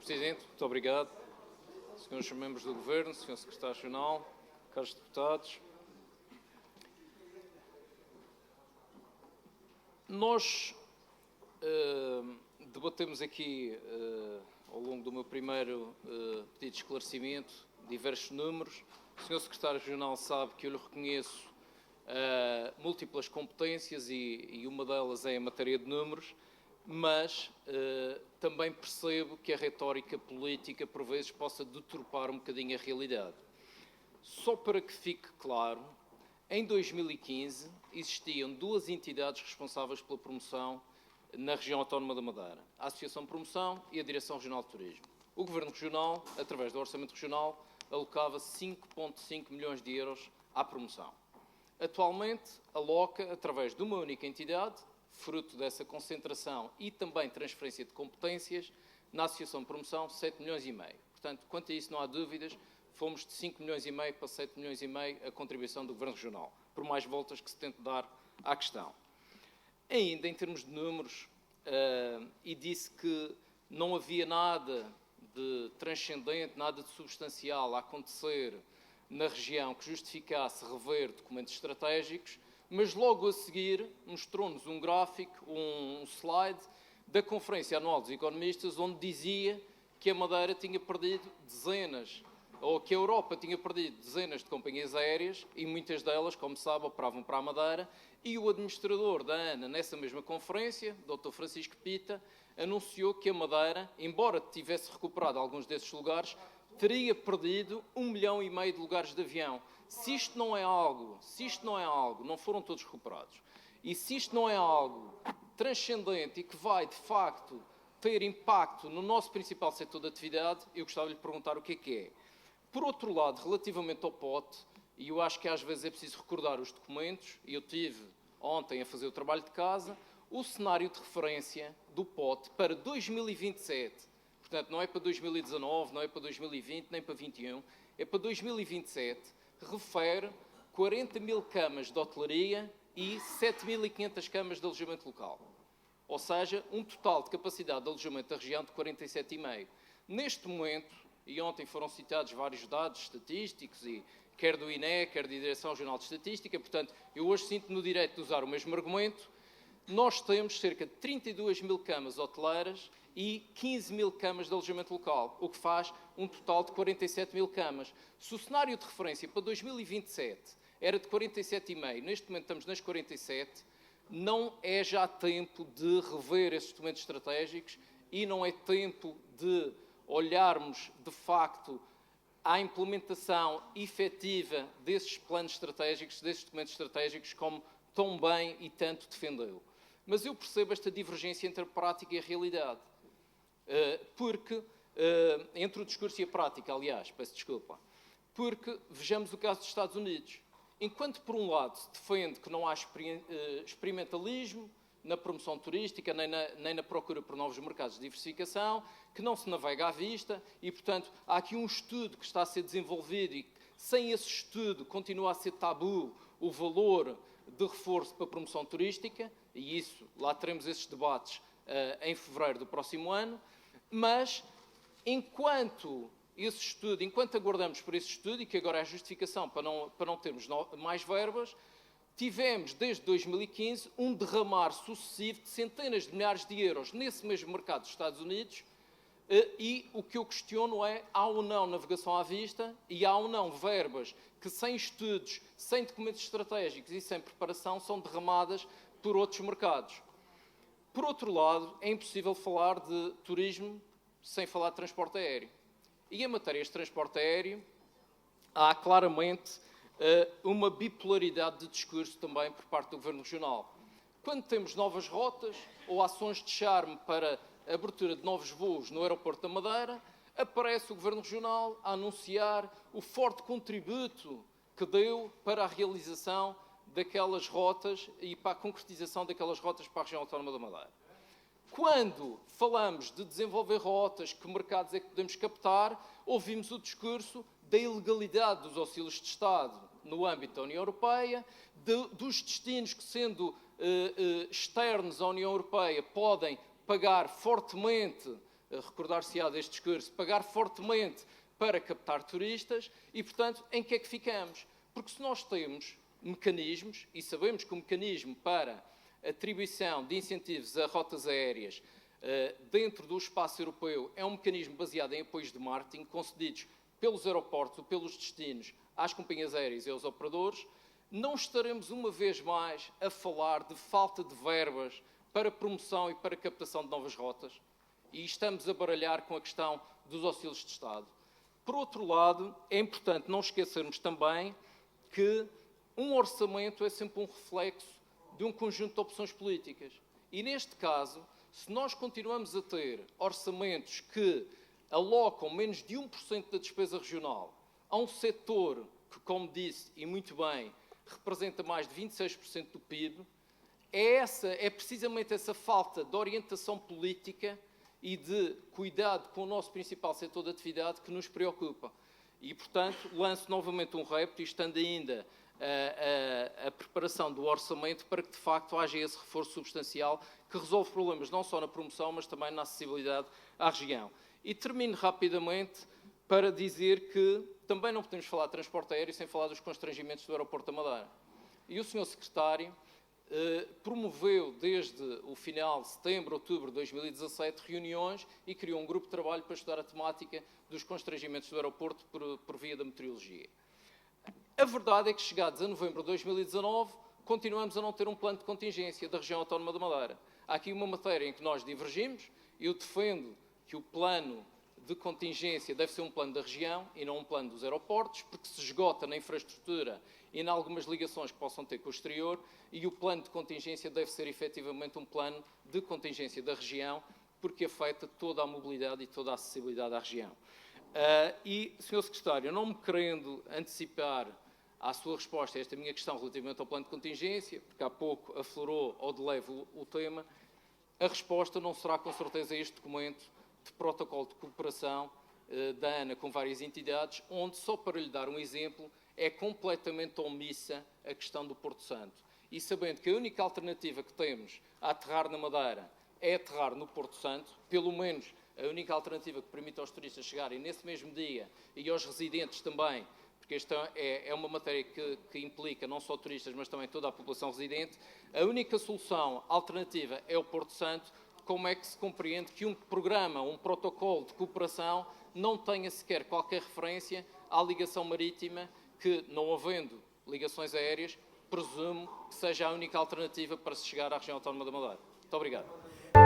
Presidente, muito obrigado. Senhores membros do Governo, Sr. Secretário-Geral, caros deputados. Nós debatemos aqui, ao longo do meu primeiro pedido de esclarecimento, diversos números. O Sr. Secretário-Geral sabe que eu lhe reconheço múltiplas competências e uma delas é em matéria de números, mas também percebo que a retórica política, por vezes, possa deturpar um bocadinho a realidade. Só para que fique claro, em 2015 existiam duas entidades responsáveis pela promoção na região autónoma da Madeira, a Associação de Promoção e a Direção Regional de Turismo. O Governo Regional, através do Orçamento Regional, alocava 5,5 milhões de euros à promoção. Atualmente, aloca, através de uma única entidade, fruto dessa concentração e também transferência de competências, na Associação de Promoção, 7 milhões e meio. Portanto, quanto a isso não há dúvidas, fomos de 5 milhões e meio para 7 milhões e meio a contribuição do Governo Regional, por mais voltas que se tente dar à questão. Ainda em termos de números, e disse que não havia nada de transcendente, nada de substancial a acontecer na região que justificasse rever documentos estratégicos, mas logo a seguir mostrou-nos um gráfico, um slide da Conferência Anual dos Economistas, onde dizia que a Madeira tinha perdido dezenas, ou que a Europa tinha perdido dezenas de companhias aéreas, e muitas delas, como sabe, operavam para a Madeira, e o administrador da ANA, nessa mesma conferência, Dr. Francisco Pita, anunciou que a Madeira, embora tivesse recuperado alguns desses lugares, teria perdido 1,5 milhão de lugares de avião. Se isto não é algo, não foram todos recuperados, e se isto não é algo transcendente e que vai, de facto, ter impacto no nosso principal setor de atividade, eu gostava de lhe perguntar o que é. Por outro lado, relativamente ao POT, e eu acho que às vezes é preciso recordar os documentos, e eu tive ontem a fazer o trabalho de casa, o cenário de referência do POT para 2027, portanto não é para 2019, não é para 2020, nem para 2021, é para 2027, refere 40 mil camas de hotelaria e 7.500 camas de alojamento local. Ou seja, um total de capacidade de alojamento da região de 47,5. Neste momento, e ontem foram citados vários dados estatísticos, e quer do INE, quer da Direção Regional de Estatística, portanto, eu hoje sinto-me no direito de usar o mesmo argumento, nós temos cerca de 32 mil camas hoteleiras e 15 mil camas de alojamento local, o que faz um total de 47 mil camas. Se o cenário de referência para 2027 era de 47,5, neste momento estamos nas 47, não é já tempo de rever esses documentos estratégicos e não é tempo de olharmos, de facto, à implementação efetiva desses planos estratégicos, desses documentos estratégicos, como tão bem e tanto defendeu. Mas eu percebo esta divergência entre a prática e a realidade. Entre o discurso e a prática, aliás, peço desculpa. Porque vejamos o caso dos Estados Unidos. Enquanto, por um lado, se defende que não há experimentalismo na promoção turística, nem na procura por novos mercados de diversificação, que não se navega à vista e, portanto, há aqui um estudo que está a ser desenvolvido e sem esse estudo continua a ser tabu o valor de reforço para a promoção turística, e isso, lá teremos esses debates em fevereiro do próximo ano, mas enquanto aguardamos por esse estudo, e que agora é a justificação para não termos mais verbas, tivemos, desde 2015, um derramar sucessivo de centenas de milhares de euros nesse mesmo mercado dos Estados Unidos, e o que eu questiono é, há ou não navegação à vista e há ou não verbas que, sem estudos, sem documentos estratégicos e sem preparação, são derramadas por outros mercados. Por outro lado, é impossível falar de turismo sem falar de transporte aéreo. E em matéria de transporte aéreo, há claramente uma bipolaridade de discurso também por parte do Governo Regional. Quando temos novas rotas ou ações de charme para a abertura de novos voos no aeroporto da Madeira, aparece o Governo Regional a anunciar o forte contributo que deu para a realização daquelas rotas e para a concretização daquelas rotas para a região autónoma da Madeira. Quando falamos de desenvolver rotas, que mercados é que podemos captar, ouvimos o discurso da ilegalidade dos auxílios de Estado no âmbito da União Europeia, dos destinos que, sendo externos à União Europeia, podem pagar fortemente recordar-se-á deste discurso, pagar fortemente para captar turistas e, portanto, em que é que ficamos? Porque se nós temos mecanismos, e sabemos que o mecanismo para atribuição de incentivos a rotas aéreas dentro do espaço europeu é um mecanismo baseado em apoios de marketing concedidos pelos aeroportos ou pelos destinos às companhias aéreas e aos operadores, não estaremos uma vez mais a falar de falta de verbas para promoção e para captação de novas rotas? E estamos a baralhar com a questão dos auxílios de Estado. Por outro lado, é importante não esquecermos também que um orçamento é sempre um reflexo de um conjunto de opções políticas. E neste caso, se nós continuamos a ter orçamentos que alocam menos de 1% da despesa regional a um setor que, como disse, e muito bem, representa mais de 26% do PIB, é precisamente essa falta de orientação política e de cuidado com o nosso principal setor de atividade que nos preocupa. E, portanto, lanço novamente um repto, e estando ainda a preparação do orçamento para que, de facto, haja esse reforço substancial que resolve problemas não só na promoção, mas também na acessibilidade à região. E termino rapidamente para dizer que também não podemos falar de transporte aéreo sem falar dos constrangimentos do aeroporto da Madeira. E o Sr. Secretário promoveu desde o final de setembro, outubro de 2017, reuniões e criou um grupo de trabalho para estudar a temática dos constrangimentos do aeroporto por via da meteorologia. A verdade é que, chegados a novembro de 2019, continuamos a não ter um plano de contingência da região autónoma da Madeira. Há aqui uma matéria em que nós divergimos. Eu defendo que o plano de contingência deve ser um plano da região e não um plano dos aeroportos, porque se esgota na infraestrutura e em algumas ligações que possam ter com o exterior, e o plano de contingência deve ser efetivamente um plano de contingência da região, porque afeta toda a mobilidade e toda a acessibilidade à região. E, Sr. Secretário, não me querendo antecipar à sua resposta a esta minha questão relativamente ao plano de contingência, porque há pouco aflorou ou de leve o tema, a resposta não será com certeza este documento de protocolo de cooperação da ANA com várias entidades, onde, só para lhe dar um exemplo, é completamente omissa a questão do Porto Santo. E sabendo que a única alternativa que temos a aterrar na Madeira é aterrar no Porto Santo, pelo menos a única alternativa que permite aos turistas chegarem nesse mesmo dia e aos residentes também, porque esta é uma matéria que implica não só turistas, mas também toda a população residente, a única solução alternativa é o Porto Santo. Como é que se compreende que um programa, um protocolo de cooperação não tenha sequer qualquer referência à ligação marítima, que, não havendo ligações aéreas, presumo que seja a única alternativa para se chegar à região autónoma da Madeira? Muito obrigado.